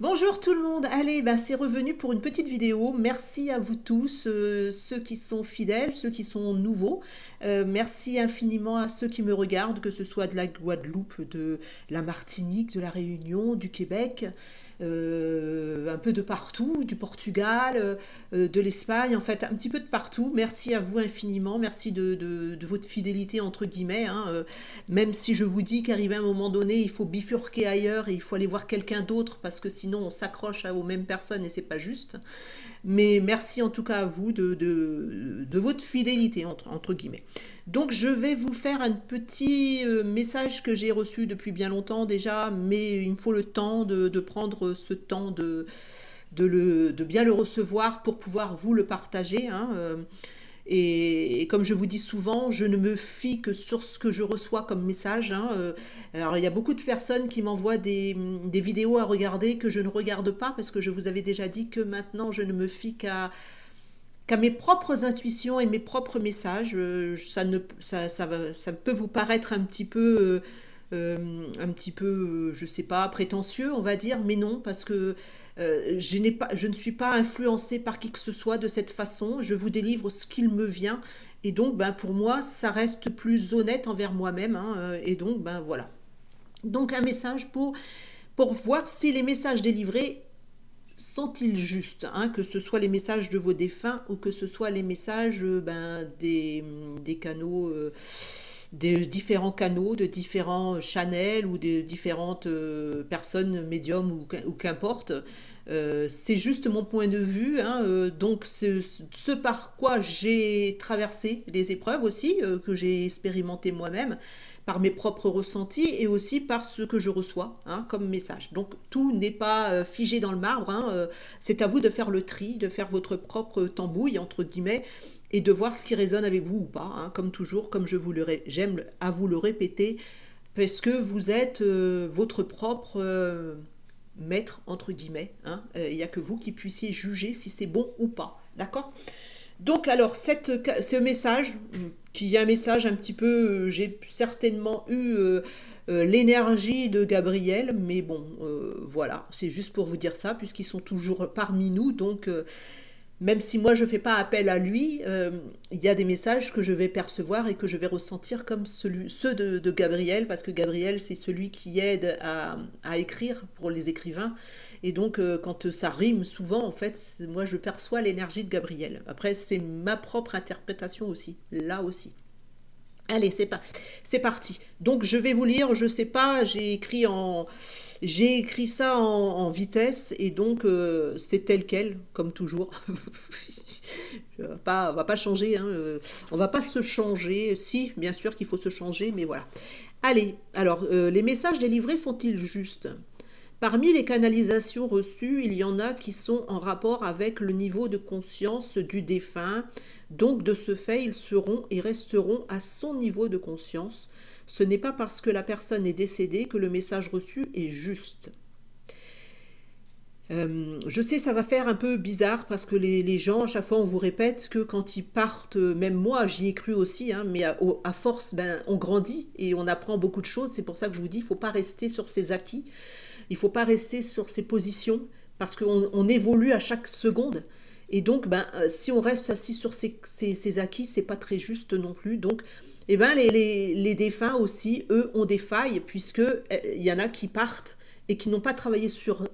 Bonjour tout le monde, allez, c'est revenu pour une petite vidéo. Merci à vous tous, ceux qui sont fidèles, ceux qui sont nouveaux. Merci infiniment à ceux qui me regardent, que ce soit de la Guadeloupe, de la Martinique, de la Réunion, du Québec, un peu de partout, du Portugal, de l'Espagne, en fait un petit peu de partout. Merci à vous infiniment, merci de votre fidélité entre guillemets, hein. Même si je vous dis qu'arrivé à un moment donné, il faut bifurquer ailleurs et il faut aller voir quelqu'un d'autre parce que sinon on s'accroche aux mêmes personnes et c'est pas juste. Mais merci en tout cas à vous de votre fidélité, entre guillemets. Donc je vais vous faire un petit message que j'ai reçu depuis bien longtemps déjà, mais il me faut le temps de prendre ce temps de bien le recevoir pour pouvoir vous le partager, hein. Et comme je vous dis souvent, je ne me fie que sur ce que je reçois comme message, hein. Alors il y a beaucoup de personnes qui m'envoient des vidéos à regarder que je ne regarde pas parce que je vous avais déjà dit que maintenant je ne me fie qu'à mes propres intuitions et mes propres messages. Ça peut vous paraître un petit peu, je sais pas, prétentieux, on va dire, mais non, parce que je ne suis pas influencée par qui que ce soit de cette façon. Je vous délivre ce qu'il me vient. Et donc, pour moi, ça reste plus honnête envers moi-même, hein, et donc, voilà. Donc, un message pour voir si les messages délivrés sont-ils justes, hein, que ce soit les messages de vos défunts ou que ce soit les messages des canaux, des différents canaux, de différents channels ou de différentes personnes, médiums ou qu'importe. C'est juste mon point de vue, hein, donc ce par quoi j'ai traversé les épreuves aussi, que j'ai expérimenté moi-même, par mes propres ressentis et aussi par ce que je reçois, hein, comme message. Donc tout n'est pas figé dans le marbre, hein, c'est à vous de faire le tri, de faire votre propre tambouille, entre guillemets, et de voir ce qui résonne avec vous ou pas, hein, comme toujours, comme j'aime à vous le répéter, parce que vous êtes votre propre maître, entre guillemets, hein. Il n'y a que vous qui puissiez juger si c'est bon ou pas, d'accord? Donc alors, ce message, qui est un message un petit peu, j'ai certainement eu l'énergie de Gabriel, mais bon, voilà, c'est juste pour vous dire ça, puisqu'ils sont toujours parmi nous, donc même si moi je ne fais pas appel à lui, il y a des messages que je vais percevoir et que je vais ressentir comme ceux de Gabriel, parce que Gabriel c'est celui qui aide à écrire pour les écrivains. Et donc quand ça rime souvent, en fait, moi je perçois l'énergie de Gabriel. Après c'est ma propre interprétation aussi, là aussi. Allez, c'est parti. Donc je vais vous lire, je sais pas, j'ai écrit ça en vitesse et donc c'est tel quel, comme toujours. On va pas changer, hein, on va pas se changer. Si, bien sûr qu'il faut se changer, mais voilà. Allez, alors les messages délivrés sont-ils justes? Parmi les canalisations reçues, il y en a qui sont en rapport avec le niveau de conscience du défunt. Donc, de ce fait, ils seront et resteront à son niveau de conscience. Ce n'est pas parce que la personne est décédée que le message reçu est juste. Je sais, ça va faire un peu bizarre parce que les gens, à chaque fois, on vous répète que quand ils partent, même moi, j'y ai cru aussi, hein, mais à force, on grandit et on apprend beaucoup de choses. C'est pour ça que je vous dis, il ne faut pas rester sur ses acquis. Il ne faut pas rester sur ses positions parce qu'on évolue à chaque seconde. Et donc, si on reste assis sur ses acquis, c'est pas très juste non plus. Donc, les défunts aussi, eux, ont des failles puisque il y en a qui partent et qui n'ont pas travaillé sur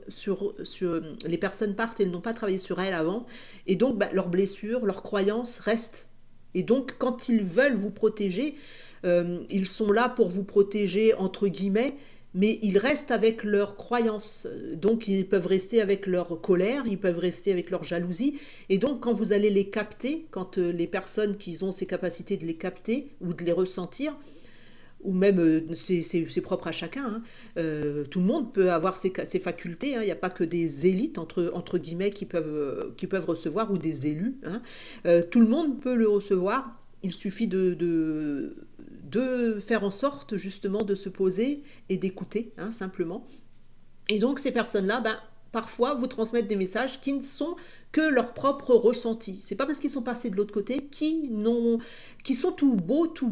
les personnes partent et n'ont pas travaillé sur elles avant. Et donc, leurs blessures, leurs croyances restent. Et donc, quand ils veulent vous protéger, ils sont là pour vous protéger entre guillemets, mais ils restent avec leurs croyances. Donc ils peuvent rester avec leur colère, ils peuvent rester avec leur jalousie. Et donc quand vous allez les capter, quand les personnes qui ont ces capacités de les capter ou de les ressentir, ou même c'est propre à chacun, hein, tout le monde peut avoir ces facultés, hein. Il n'y a pas que des élites, entre guillemets, qui peuvent recevoir, ou des élus, hein. Tout le monde peut le recevoir. Il suffit de faire en sorte justement de se poser et d'écouter, hein, simplement. Et donc ces personnes-là, parfois vous transmettre des messages qui ne sont que leur propre ressenti. C'est pas parce qu'ils sont passés de l'autre côté qui sont tout beaux, tout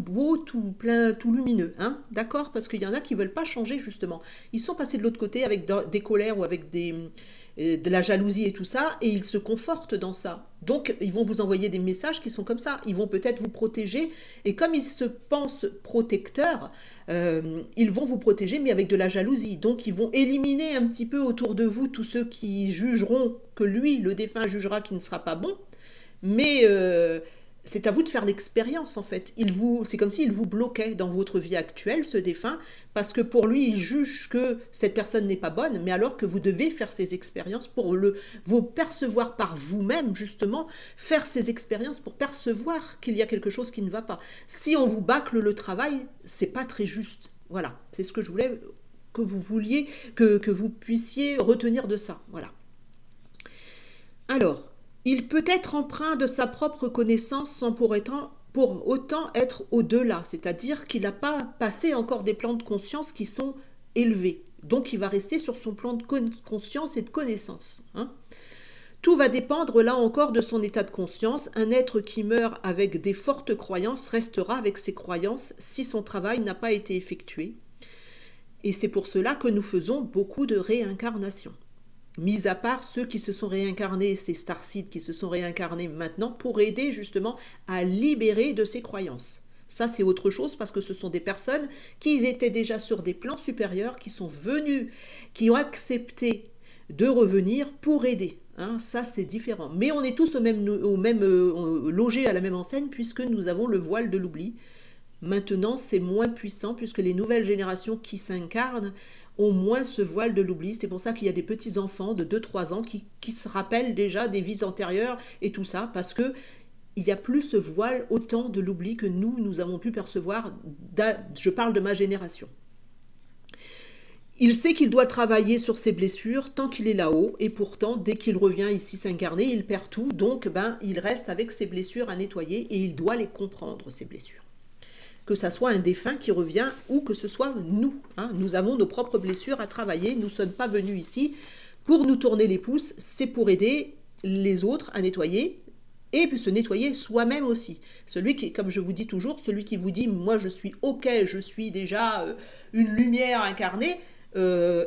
plein, tout lumineux, hein, d'accord? Parce qu'il y en a qui veulent pas changer justement. Ils sont passés de l'autre côté avec des colères ou avec de la jalousie et tout ça, et ils se confortent dans ça. Donc, ils vont vous envoyer des messages qui sont comme ça. Ils vont peut-être vous protéger, et comme ils se pensent protecteurs, ils vont vous protéger, mais avec de la jalousie. Donc, ils vont éliminer un petit peu autour de vous tous ceux qui jugeront que lui, le défunt, jugera qu'il ne sera pas bon. Mais c'est à vous de faire l'expérience en fait. C'est comme s'il vous bloquait dans votre vie actuelle, ce défunt, parce que pour lui, il juge que cette personne n'est pas bonne, mais alors que vous devez faire ces expériences pour vous percevoir par vous-même, justement, faire ces expériences pour percevoir qu'il y a quelque chose qui ne va pas. Si on vous bâcle le travail, c'est pas très juste. Voilà, c'est ce que je voulais que vous vouliez, que vous puissiez retenir de ça. Voilà. Alors, il peut être empreint de sa propre connaissance sans pour autant être au-delà, c'est-à-dire qu'il n'a pas passé encore des plans de conscience qui sont élevés. Donc il va rester sur son plan de conscience et de connaissance. Hein. Tout va dépendre là encore de son état de conscience. Un être qui meurt avec des fortes croyances restera avec ses croyances si son travail n'a pas été effectué. Et c'est pour cela que nous faisons beaucoup de réincarnations. Mis à part ceux qui se sont réincarnés, ces starseeds qui se sont réincarnés maintenant pour aider justement à libérer de ces croyances. Ça c'est autre chose parce que ce sont des personnes qui étaient déjà sur des plans supérieurs, qui sont venus, qui ont accepté de revenir pour aider. Hein, ça c'est différent. Mais on est tous logés à la même enseigne puisque nous avons le voile de l'oubli. Maintenant c'est moins puissant puisque les nouvelles générations qui s'incarnent au moins ce voile de l'oubli. C'est pour ça qu'il y a des petits-enfants de 2-3 ans qui se rappellent déjà des vies antérieures et tout ça, parce que il n'y a plus ce voile autant de l'oubli que nous avons pu percevoir. Je parle de ma génération. Il sait qu'il doit travailler sur ses blessures tant qu'il est là-haut, et pourtant, dès qu'il revient ici s'incarner, il perd tout, donc il reste avec ses blessures à nettoyer, et il doit les comprendre, ces blessures. Que ça soit un défunt qui revient ou que ce soit nous. Hein. Nous avons nos propres blessures à travailler. Nous ne sommes pas venus ici pour nous tourner les pouces. C'est pour aider les autres à nettoyer et puis se nettoyer soi-même aussi. Celui qui, comme je vous dis toujours, celui qui vous dit « moi je suis ok, je suis déjà une lumière incarnée »,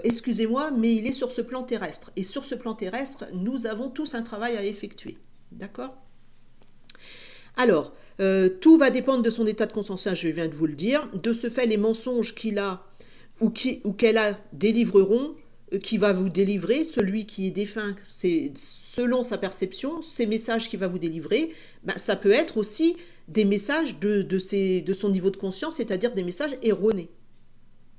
excusez-moi, mais il est sur ce plan terrestre. Et sur ce plan terrestre, nous avons tous un travail à effectuer. D'accord ? Alors, tout va dépendre de son état de conscience, je viens de vous le dire. De ce fait, les mensonges qu'il a ou qu'elle a délivreront, qui va vous délivrer, celui qui est défunt, c'est selon sa perception, ces messages qu'il va vous délivrer, ça peut être aussi des messages de son niveau de conscience, c'est-à-dire des messages erronés.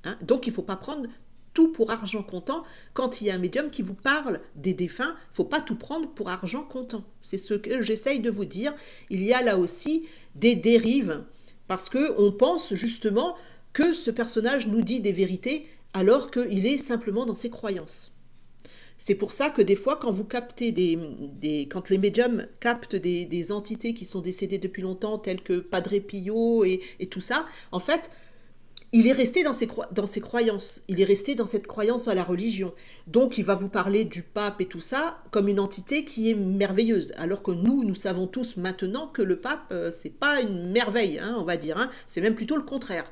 Hein. Donc il ne faut pas prendre tout pour argent comptant. Quand il y a un médium qui vous parle des défunts, il ne faut pas tout prendre pour argent comptant. C'est ce que j'essaye de vous dire. Il y a là aussi des dérives, parce qu'on pense justement que ce personnage nous dit des vérités, alors qu'il est simplement dans ses croyances. C'est pour ça que des fois, quand vous captez quand les médiums captent des entités qui sont décédées depuis longtemps, telles que Padre Pio et tout ça, en fait, il est resté dans ses croyances, il est resté dans cette croyance à la religion. Donc il va vous parler du pape et tout ça comme une entité qui est merveilleuse. Alors que nous savons tous maintenant que le pape, c'est pas une merveille, hein, on va dire, hein, c'est même plutôt le contraire.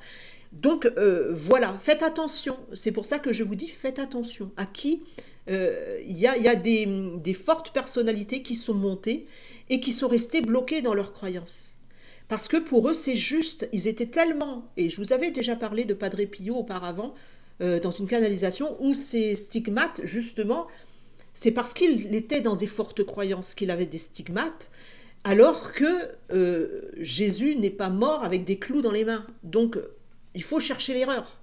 Donc voilà, faites attention, c'est pour ça que je vous dis faites attention à qui il y a des fortes personnalités qui sont montées et qui sont restées bloquées dans leurs croyances. Parce que pour eux, c'est juste, ils étaient tellement... Et je vous avais déjà parlé de Padre Pio auparavant, dans une canalisation, où ces stigmates, justement, c'est parce qu'il était dans des fortes croyances qu'il avait des stigmates, alors que Jésus n'est pas mort avec des clous dans les mains. Donc, il faut chercher l'erreur.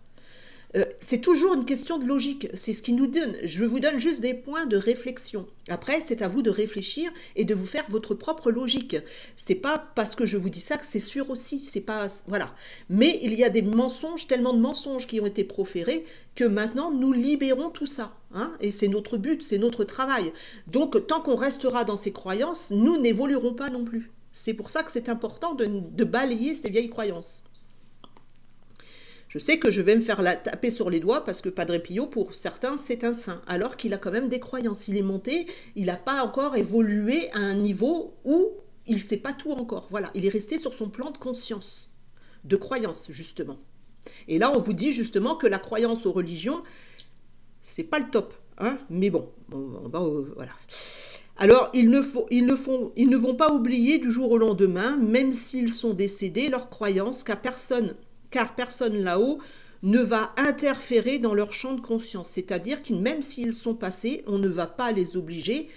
C'est toujours une question de logique, c'est ce qui nous donne. Je vous donne juste des points de réflexion. Après, c'est à vous de réfléchir et de vous faire votre propre logique. C'est pas parce que je vous dis ça que c'est sûr aussi. C'est pas voilà. Mais il y a des mensonges, tellement de mensonges qui ont été proférés que maintenant nous libérons tout ça. Hein, et c'est notre but, c'est notre travail. Donc, tant qu'on restera dans ces croyances, nous n'évoluerons pas non plus. C'est pour ça que c'est important de balayer ces vieilles croyances. Je sais que je vais me faire la taper sur les doigts parce que Padre Pio, pour certains, c'est un saint, alors qu'il a quand même des croyances. Il est monté, il n'a pas encore évolué à un niveau où il ne sait pas tout encore. Voilà, il est resté sur son plan de conscience, de croyance, justement. Et là, on vous dit justement que la croyance aux religions, c'est pas le top, hein, mais bon, voilà. Alors, ils ne vont pas oublier du jour au lendemain, même s'ils sont décédés, leurs croyances, car personne là-haut ne va interférer dans leur champ de conscience. C'est-à-dire que même s'ils sont passés, on ne va pas les obliger,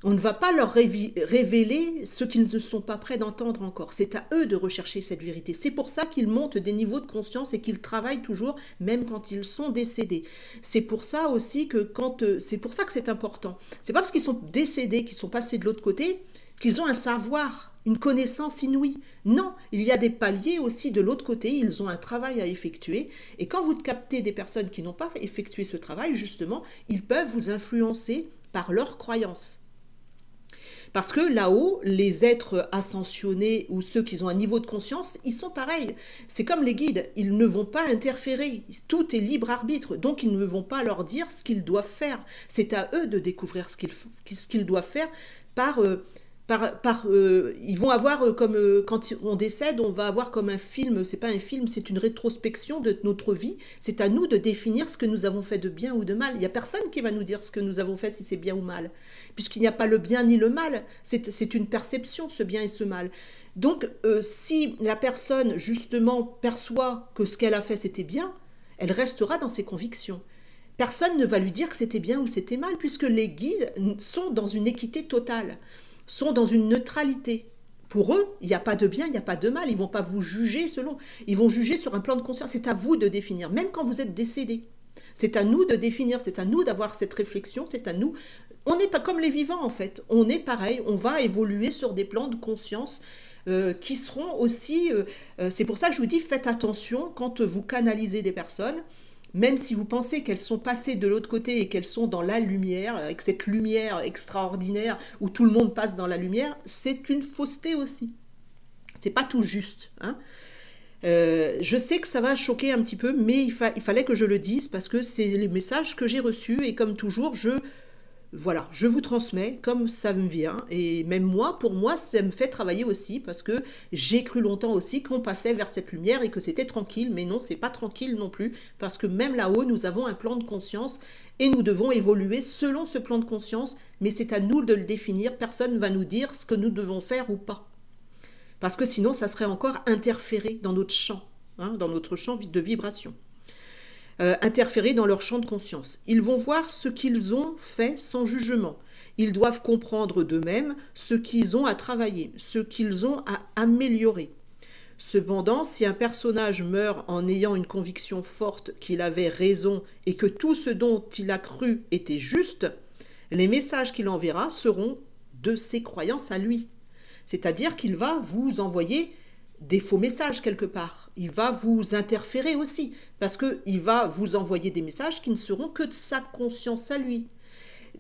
on ne va pas leur révéler ce qu'ils ne sont pas prêts d'entendre encore. C'est à eux de rechercher cette vérité. C'est pour ça qu'ils montent des niveaux de conscience et qu'ils travaillent toujours, même quand ils sont décédés. C'est pour ça aussi que c'est pour ça que c'est important. C'est pas parce qu'ils sont décédés, qu'ils sont passés de l'autre côté, qu'ils ont un savoir, une connaissance inouïe. Non, il y a des paliers aussi de l'autre côté, ils ont un travail à effectuer. Et quand vous captez des personnes qui n'ont pas effectué ce travail, justement, ils peuvent vous influencer par leurs croyances. Parce que là-haut, les êtres ascensionnés ou ceux qui ont un niveau de conscience, ils sont pareils. C'est comme les guides, ils ne vont pas interférer. Tout est libre arbitre, donc ils ne vont pas leur dire ce qu'ils doivent faire. C'est à eux de découvrir ce qu'ils doivent faire ils vont avoir quand on décède, on va avoir comme un film, c'est pas un film, c'est une rétrospection de notre vie. C'est à nous de définir ce que nous avons fait de bien ou de mal. Il n'y a personne qui va nous dire ce que nous avons fait, si c'est bien ou mal, puisqu'il n'y a pas le bien ni le mal. C'est une perception, ce bien et ce mal. Donc, si la personne, justement, perçoit que ce qu'elle a fait, c'était bien, elle restera dans ses convictions. Personne ne va lui dire que c'était bien ou c'était mal, puisque les guides sont dans une équité totale, sont dans une neutralité. Pour eux, il n'y a pas de bien, il n'y a pas de mal. Ils ne vont pas vous juger selon. Ils vont juger sur un plan de conscience. C'est à vous de définir, même quand vous êtes décédé. C'est à nous de définir, c'est à nous d'avoir cette réflexion, c'est à nous. On n'est pas comme les vivants, en fait. On est pareil, on va évoluer sur des plans de conscience qui seront aussi... c'est pour ça que je vous dis, faites attention quand vous canalisez des personnes. Même si vous pensez qu'elles sont passées de l'autre côté et qu'elles sont dans la lumière, avec cette lumière extraordinaire où tout le monde passe dans la lumière, c'est une fausseté aussi. C'est pas tout juste. Hein. Je sais que ça va choquer un petit peu, mais il fallait que je le dise parce que c'est les messages que j'ai reçus et comme toujours, je vous transmets comme ça me vient. Et même moi, pour moi, ça me fait travailler aussi parce que j'ai cru longtemps aussi qu'on passait vers cette lumière et que c'était tranquille. Mais non, c'est pas tranquille non plus parce que même là-haut, nous avons un plan de conscience et nous devons évoluer selon ce plan de conscience. Mais c'est à nous de le définir. Personne ne va nous dire ce que nous devons faire ou pas. Parce que sinon, ça serait encore interféré dans notre champ, hein, dans notre champ de vibration. Interférer dans leur champ de conscience. Ils vont voir ce qu'ils ont fait sans jugement. Ils doivent comprendre d'eux-mêmes ce qu'ils ont à travailler, ce qu'ils ont à améliorer. Cependant, si un personnage meurt en ayant une conviction forte qu'il avait raison et que tout ce dont il a cru était juste, les messages qu'il enverra seront de ses croyances à lui. C'est-à-dire qu'il va vous envoyer des faux messages quelque part. Il va vous interférer aussi, parce qu'il va vous envoyer des messages qui ne seront que de sa conscience à lui.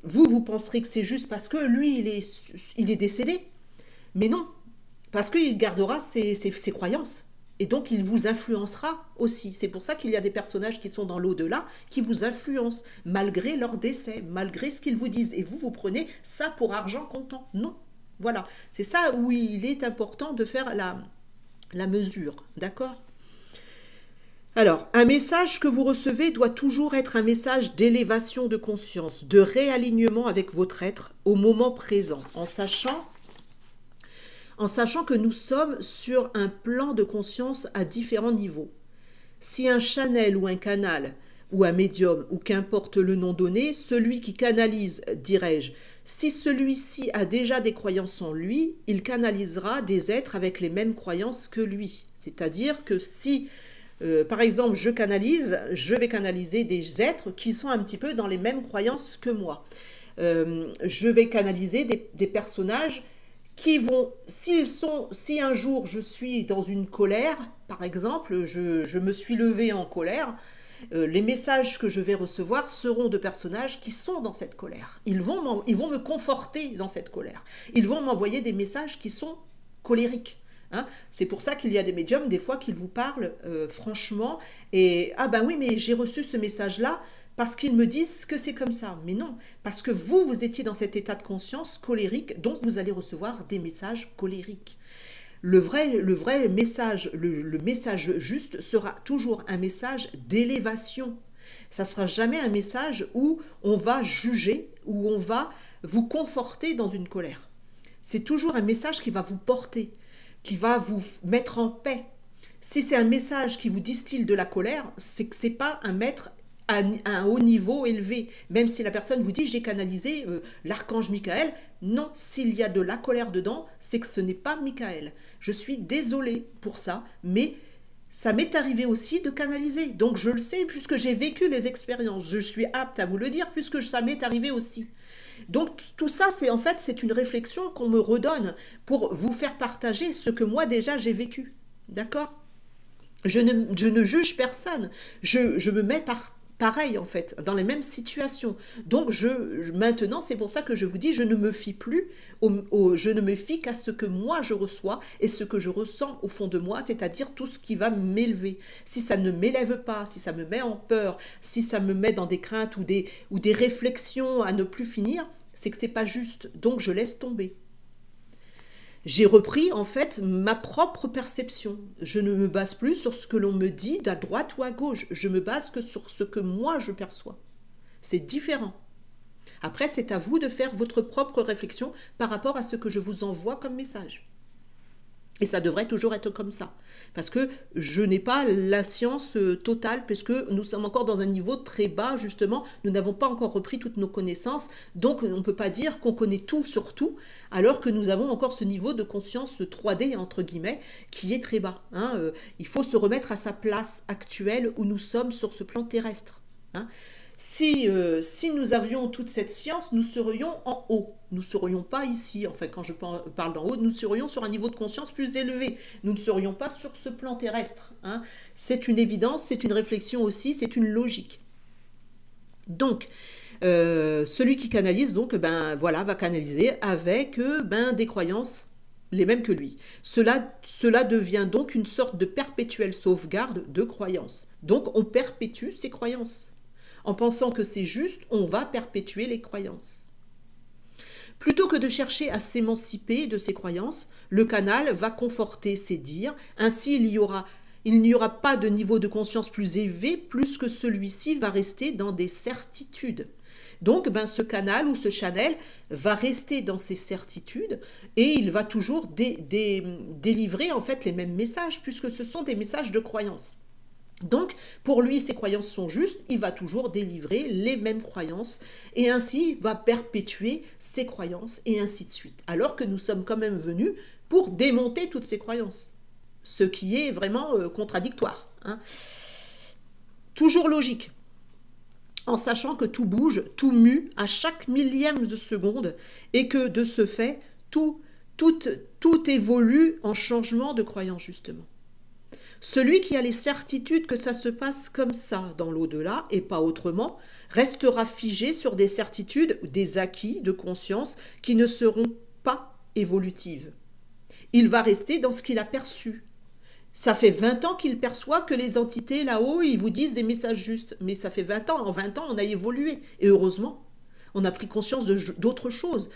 Vous penserez que c'est juste parce que lui, il est décédé. Mais non, parce qu'il gardera ses croyances. Et donc, il vous influencera aussi. C'est pour ça qu'il y a des personnages qui sont dans l'au-delà, qui vous influencent, malgré leur décès, malgré ce qu'ils vous disent. Et vous prenez ça pour argent comptant. Non. Voilà. C'est ça où il est important de faire la mesure, d'accord? Alors, un message que vous recevez doit toujours être un message d'élévation de conscience, de réalignement avec votre être au moment présent, en sachant que nous sommes sur un plan de conscience à différents niveaux. Si un channel ou un canal, ou un médium, ou qu'importe le nom donné, celui qui canalise, dirais-je, si celui-ci a déjà des croyances en lui, il canalisera des êtres avec les mêmes croyances que lui. C'est-à-dire que si, par exemple, je vais canaliser des êtres qui sont un petit peu dans les mêmes croyances que moi. Je vais canaliser des personnages qui vont, si un jour je suis dans une colère, par exemple, je me suis levée en colère, les messages que je vais recevoir seront de personnages qui sont dans cette colère. Ils vont me conforter dans cette colère. Ils vont m'envoyer des messages qui sont colériques. Hein. C'est pour ça qu'il y a des médiums, des fois, qui vous parlent franchement, et ah ben oui, mais j'ai reçu ce message-là parce qu'ils me disent que c'est comme ça. Mais non, parce que vous, vous étiez dans cet état de conscience colérique, donc vous allez recevoir des messages colériques. Le vrai message, le message juste sera toujours un message d'élévation. Ça sera jamais un message où on va juger, où on va vous conforter dans une colère. C'est toujours un message qui va vous porter, qui va vous mettre en paix. Si c'est un message qui vous distille de la colère, c'est que c'est pas un maître à un haut niveau élevé. Même si la personne vous dit j'ai canalisé l'archange Michael, non, s'il y a de la colère dedans, c'est que ce n'est pas Michael. Je suis désolée pour ça, mais ça m'est arrivé aussi de canaliser. Donc je le sais puisque j'ai vécu les expériences. Je suis apte à vous le dire puisque ça m'est arrivé aussi. Donc tout ça, c'est en fait, c'est une réflexion qu'on me redonne pour vous faire partager ce que moi déjà j'ai vécu. D'accord? Je ne juge personne. Je me mets pareil en fait, dans les mêmes situations. Donc maintenant, c'est pour ça que je vous dis, je ne me fie plus, je ne me fie qu'à ce que moi je reçois et ce que je ressens au fond de moi, c'est-à-dire tout ce qui va m'élever. Si ça ne m'élève pas, si ça me met en peur, si ça me met dans des craintes ou des réflexions à ne plus finir, c'est que c'est pas juste. Donc je laisse tomber. J'ai repris en fait ma propre perception. Je ne me base plus sur ce que l'on me dit d'à droite ou à gauche. Je me base que sur ce que moi je perçois. C'est différent. Après, c'est à vous de faire votre propre réflexion par rapport à ce que je vous envoie comme message. Et ça devrait toujours être comme ça. Parce que je n'ai pas la science totale, puisque nous sommes encore dans un niveau très bas, justement. Nous n'avons pas encore repris toutes nos connaissances. Donc, on ne peut pas dire qu'on connaît tout sur tout, alors que nous avons encore ce niveau de conscience 3D, entre guillemets, qui est très bas. Hein. Il faut se remettre à sa place actuelle où nous sommes sur ce plan terrestre. Hein. Si nous avions toute cette science, nous serions en haut. Nous ne serions pas ici. Enfin, quand je parle d'en haut, nous serions sur un niveau de conscience plus élevé. Nous ne serions pas sur ce plan terrestre. Hein. C'est une évidence, c'est une réflexion aussi, c'est une logique. Donc, celui qui canalise, donc, ben voilà, va canaliser avec des croyances les mêmes que lui. Cela devient donc une sorte de perpétuelle sauvegarde de croyances. Donc, on perpétue ces croyances. En pensant que c'est juste, on va perpétuer les croyances. Plutôt que de chercher à s'émanciper de ces croyances, le canal va conforter ses dires. Ainsi, il n'y aura pas de niveau de conscience plus élevé, plus que celui-ci va rester dans des certitudes. Donc, ce canal ou ce channel va rester dans ses certitudes et il va toujours délivrer en fait les mêmes messages, puisque ce sont des messages de croyances. Donc, pour lui, ses croyances sont justes, il va toujours délivrer les mêmes croyances et ainsi va perpétuer ses croyances et ainsi de suite. Alors que nous sommes quand même venus pour démonter toutes ces croyances, ce qui est vraiment contradictoire. Hein. Toujours logique, en sachant que tout bouge, tout mue à chaque millième de seconde et que de ce fait, tout évolue en changement de croyance justement. Celui qui a les certitudes que ça se passe comme ça dans l'au-delà et pas autrement, restera figé sur des certitudes, des acquis de conscience qui ne seront pas évolutives. Il va rester dans ce qu'il a perçu. Ça fait 20 ans qu'il perçoit que les entités là-haut, ils vous disent des messages justes. Mais ça fait 20 ans. En 20 ans, on a évolué. Et heureusement. On a pris conscience d'autres choses,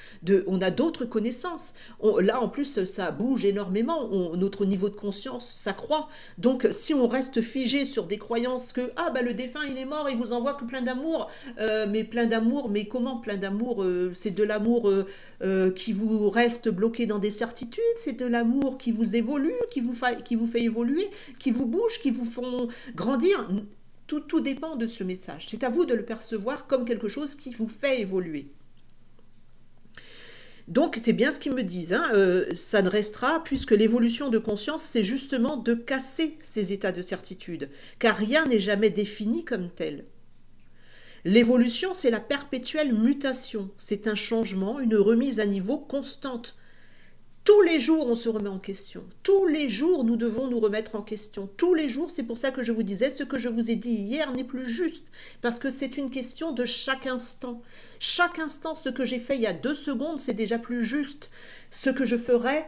on a d'autres connaissances. Là, en plus, ça bouge énormément. Notre niveau de conscience s'accroît. Donc, si on reste figé sur des croyances que le défunt, il est mort, il vous envoie que plein d'amour. Mais comment plein d'amour c'est de l'amour qui vous reste bloqué dans des certitudes. C'est de l'amour qui vous évolue, qui vous fait évoluer, qui vous bouge, qui vous font grandir. Tout dépend de ce message. C'est à vous de le percevoir comme quelque chose qui vous fait évoluer. Donc, c'est bien ce qu'ils me disent. Ça ne restera, puisque l'évolution de conscience, c'est justement de casser ces états de certitude, car rien n'est jamais défini comme tel. L'évolution, c'est la perpétuelle mutation. C'est un changement, une remise à niveau constante. Tous les jours, on se remet en question. Tous les jours, nous devons nous remettre en question. Tous les jours, c'est pour ça que je vous disais, ce que je vous ai dit hier n'est plus juste. Parce que c'est une question de chaque instant. Chaque instant, ce que j'ai fait il y a 2 secondes, c'est déjà plus juste. Ce que je ferai,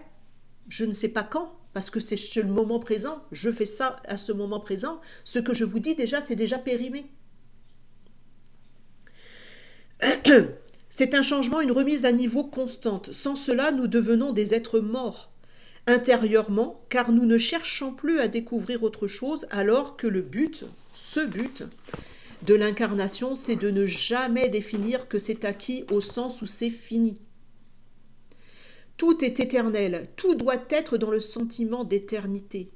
je ne sais pas quand, parce que c'est le moment présent, je fais ça à ce moment présent, ce que je vous dis déjà, c'est déjà périmé. C'est un changement, une remise à niveau constante. Sans cela, nous devenons des êtres morts intérieurement, car nous ne cherchons plus à découvrir autre chose, alors que le but, ce but de l'incarnation, c'est de ne jamais définir que c'est acquis au sens où c'est fini. Tout est éternel, tout doit être dans le sentiment d'éternité.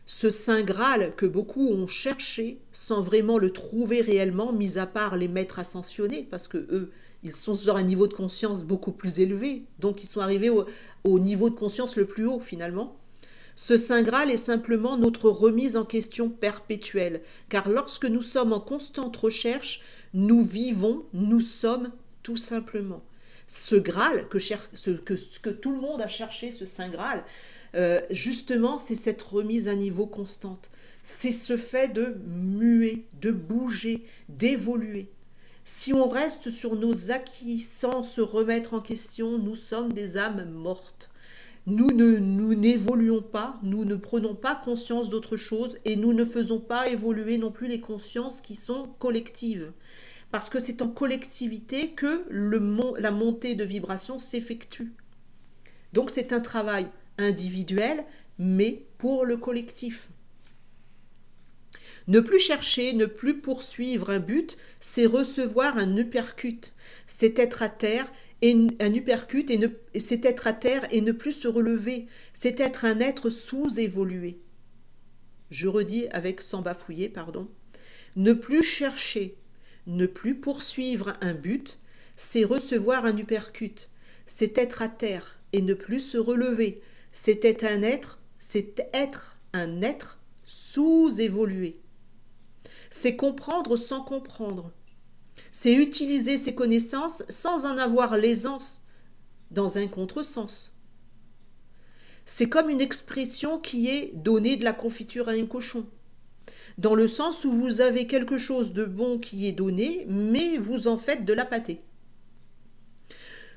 Ce Saint Graal que beaucoup ont cherché, sans vraiment le trouver réellement, mis à part les maîtres ascensionnés, parce que eux, ils sont sur un niveau de conscience beaucoup plus élevé, donc ils sont arrivés au niveau de conscience le plus haut finalement. Ce Saint Graal est simplement notre remise en question perpétuelle, car lorsque nous sommes en constante recherche, nous vivons, nous sommes tout simplement. Ce Graal que tout le monde a cherché, ce Saint Graal, justement, c'est cette remise à niveau constante. C'est ce fait de muer, de bouger, d'évoluer. Si on reste sur nos acquis sans se remettre en question, nous sommes des âmes mortes. Nous n'évoluons pas, nous ne prenons pas conscience d'autre chose et nous ne faisons pas évoluer non plus les consciences qui sont collectives. Parce que c'est en collectivité que la montée de vibration s'effectue. Donc c'est un travail individuel, mais pour le collectif. Ne plus chercher, ne plus poursuivre un but, c'est recevoir un uppercut. C'est être à terre et un uppercut c'est être à terre et ne plus se relever. C'est être un être sous-évolué. Je redis avec sans bafouiller, pardon. Ne plus chercher, ne plus poursuivre un but, c'est recevoir un uppercut. C'est être à terre et ne plus se relever. C'est être un être sous-évolué. C'est comprendre sans comprendre. C'est utiliser ses connaissances sans en avoir l'aisance, dans un contresens. C'est comme une expression qui est donner de la confiture à un cochon, dans le sens où vous avez quelque chose de bon qui est donné, mais vous en faites de la pâtée.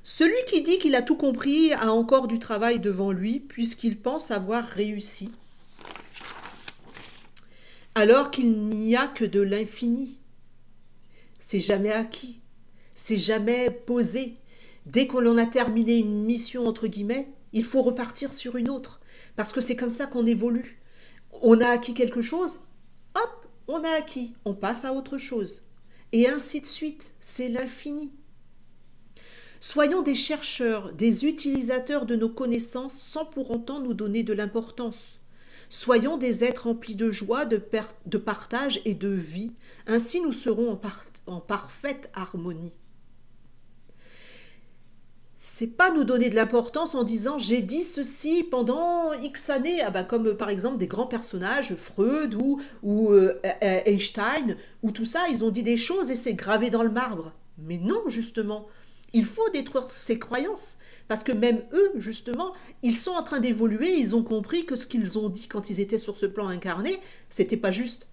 Celui qui dit qu'il a tout compris a encore du travail devant lui, puisqu'il pense avoir réussi, alors qu'il n'y a que de l'infini. C'est jamais acquis, c'est jamais posé. Dès qu'on a terminé une mission, entre guillemets, il faut repartir sur une autre, parce que c'est comme ça qu'on évolue. On a acquis quelque chose, hop, on a acquis, on passe à autre chose. Et ainsi de suite, c'est l'infini. Soyons des chercheurs, des utilisateurs de nos connaissances sans pour autant nous donner de l'importance. Soyons des êtres remplis de joie, de partage et de vie. Ainsi nous serons en parfaite harmonie. C'est pas nous donner de l'importance en disant j'ai dit ceci pendant X années, comme par exemple des grands personnages, Freud ou Einstein, ou tout ça, ils ont dit des choses et c'est gravé dans le marbre. Mais non, justement, il faut détruire ces croyances. Parce que même eux, justement, ils sont en train d'évoluer, ils ont compris que ce qu'ils ont dit quand ils étaient sur ce plan incarné, c'était pas juste.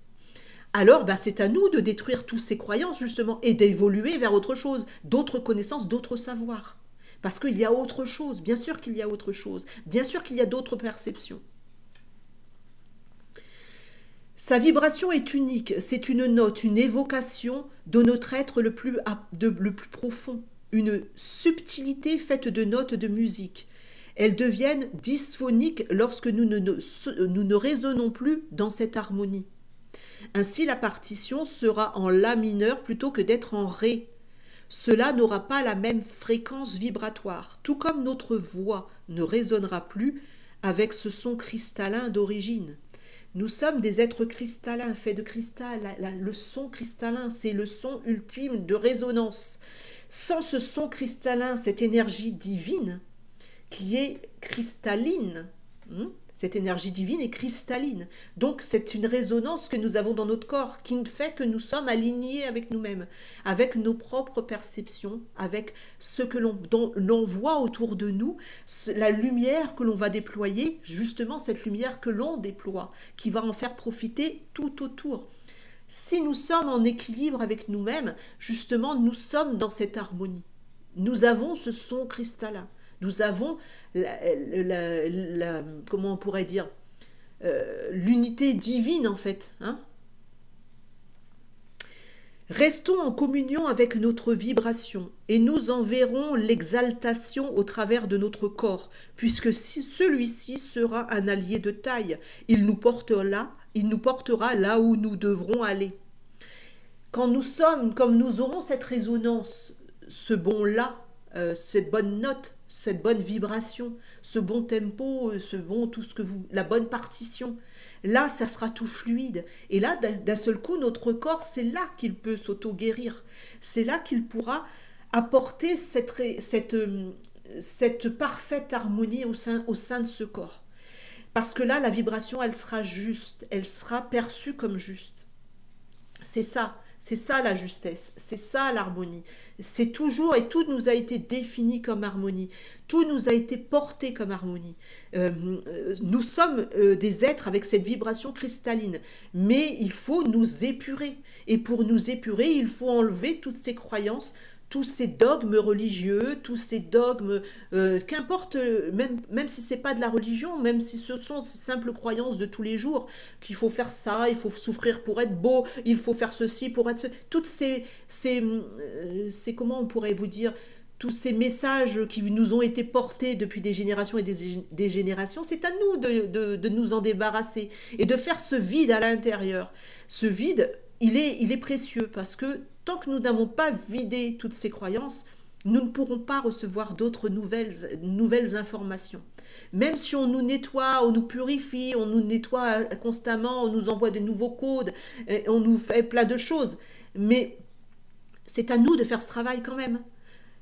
Alors, c'est à nous de détruire toutes ces croyances, justement, et d'évoluer vers autre chose, d'autres connaissances, d'autres savoirs. Parce qu'il y a autre chose, bien sûr qu'il y a autre chose, bien sûr qu'il y a d'autres perceptions. Sa vibration est unique, c'est une note, une évocation de notre être le plus profond, une subtilité faite de notes de musique. Elles deviennent dysphoniques lorsque nous ne résonnons plus dans cette harmonie. Ainsi, la partition sera en La mineur plutôt que d'être en Ré. Cela n'aura pas la même fréquence vibratoire, tout comme notre voix ne résonnera plus avec ce son cristallin d'origine. Nous sommes des êtres cristallins, faits de cristal. Le son cristallin, c'est le son ultime de résonance. Sans ce son cristallin, cette énergie divine qui est cristalline, cette énergie divine est cristalline. Donc c'est une résonance que nous avons dans notre corps qui fait que nous sommes alignés avec nous-mêmes, avec nos propres perceptions, avec ce que l'on voit autour de nous, la lumière que l'on va déployer, justement cette lumière que l'on déploie, qui va en faire profiter tout autour. Si nous sommes en équilibre avec nous-mêmes, justement, nous sommes dans cette harmonie. Nous avons ce son cristallin. Nous avons, comment on pourrait dire, l'unité divine en fait. Hein. Restons en communion avec notre vibration et nous en verrons l'exaltation au travers de notre corps, puisque si celui-ci sera un allié de taille, il nous portera là où nous devrons aller. Quand nous sommes, comme nous aurons cette résonance, ce bon-là, cette bonne note, cette bonne vibration, ce bon tempo, ce bon tout ce que vous, la bonne partition, là, ça sera tout fluide. Et là, d'un seul coup, notre corps, c'est là qu'il peut s'auto-guérir. C'est là qu'il pourra apporter cette parfaite harmonie au sein de ce corps. Parce que là, la vibration, elle sera juste, elle sera perçue comme juste. C'est ça la justesse, c'est ça l'harmonie. C'est toujours, et tout nous a été défini comme harmonie, tout nous a été porté comme harmonie. Nous sommes des êtres avec cette vibration cristalline, mais il faut nous épurer. Et pour nous épurer, il faut enlever toutes ces croyances, tous ces dogmes religieux, tous ces dogmes, qu'importe, même si c'est pas de la religion, même si ce sont de simples croyances de tous les jours, qu'il faut faire ça, il faut souffrir pour être beau, il faut faire ceci pour être... Toutes comment on pourrait vous dire, tous ces messages qui nous ont été portés depuis des générations et des générations, c'est à nous de nous en débarrasser et de faire ce vide à l'intérieur. Ce vide, il est précieux parce que tant que nous n'avons pas vidé toutes ces croyances, nous ne pourrons pas recevoir d'autres nouvelles informations. Même si on nous nettoie, on nous purifie, on nous nettoie constamment, on nous envoie de nouveaux codes, on nous fait plein de choses. Mais c'est à nous de faire ce travail quand même.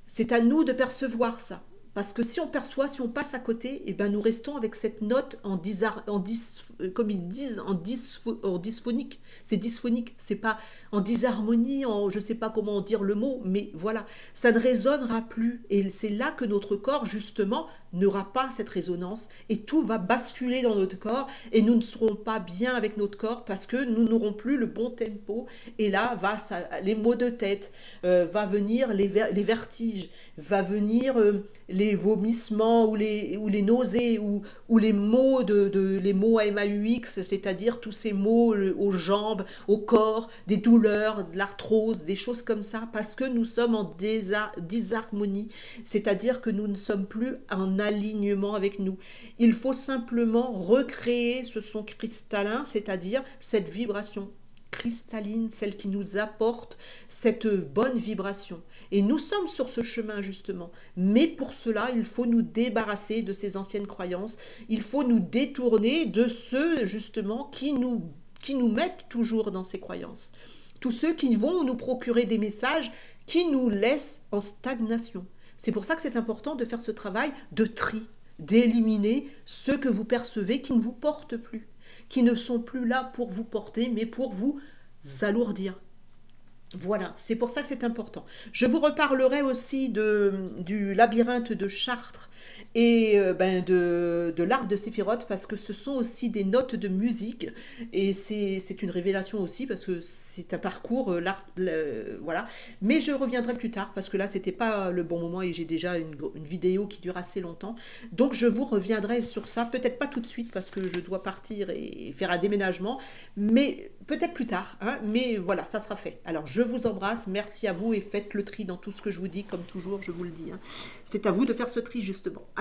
C'est à nous de percevoir ça. Parce que si on perçoit, si on passe à côté, eh ben nous restons avec cette note comme ils disent, en dysphonique. C'est dysphonique, c'est pas en disharmonie, je ne sais pas comment dire le mot, mais voilà, ça ne résonnera plus. Et c'est là que notre corps, justement, n'aura pas cette résonance et tout va basculer dans notre corps et nous ne serons pas bien avec notre corps parce que nous n'aurons plus le bon tempo. Et là, les maux de tête, va venir les vertiges, va venir les vomissements ou les nausées ou les maux les maux MAUX, c'est-à-dire tous ces maux aux jambes, au corps, des douleurs, de l'arthrose, des choses comme ça, parce que nous sommes en disharmonie, c'est-à-dire que nous ne sommes plus en alignement avec nous. Il faut simplement recréer ce son cristallin, c'est-à-dire cette vibration cristalline, celle qui nous apporte cette bonne vibration. Et nous sommes sur ce chemin justement. Mais pour cela, il faut nous débarrasser de ces anciennes croyances. Il faut nous détourner de ceux justement qui nous mettent toujours dans ces croyances. Tous ceux qui vont nous procurer des messages qui nous laissent en stagnation. C'est pour ça que c'est important de faire ce travail de tri, d'éliminer ceux que vous percevez qui ne vous portent plus, qui ne sont plus là pour vous porter, mais pour vous alourdir. Voilà, c'est pour ça que c'est important. Je vous reparlerai aussi du labyrinthe de Chartres et de l'arc de Séphiroth parce que ce sont aussi des notes de musique et c'est une révélation aussi parce que c'est un parcours, voilà. Mais je reviendrai plus tard parce que là, c'était pas le bon moment et j'ai déjà une vidéo qui dure assez longtemps. Donc, je vous reviendrai sur ça, peut-être pas tout de suite parce que je dois partir et faire un déménagement, mais peut-être plus tard, hein, mais voilà, ça sera fait. Alors, je vous embrasse, merci à vous et faites le tri dans tout ce que je vous dis, comme toujours, je vous le dis. Hein. C'est à vous de faire ce tri, justement.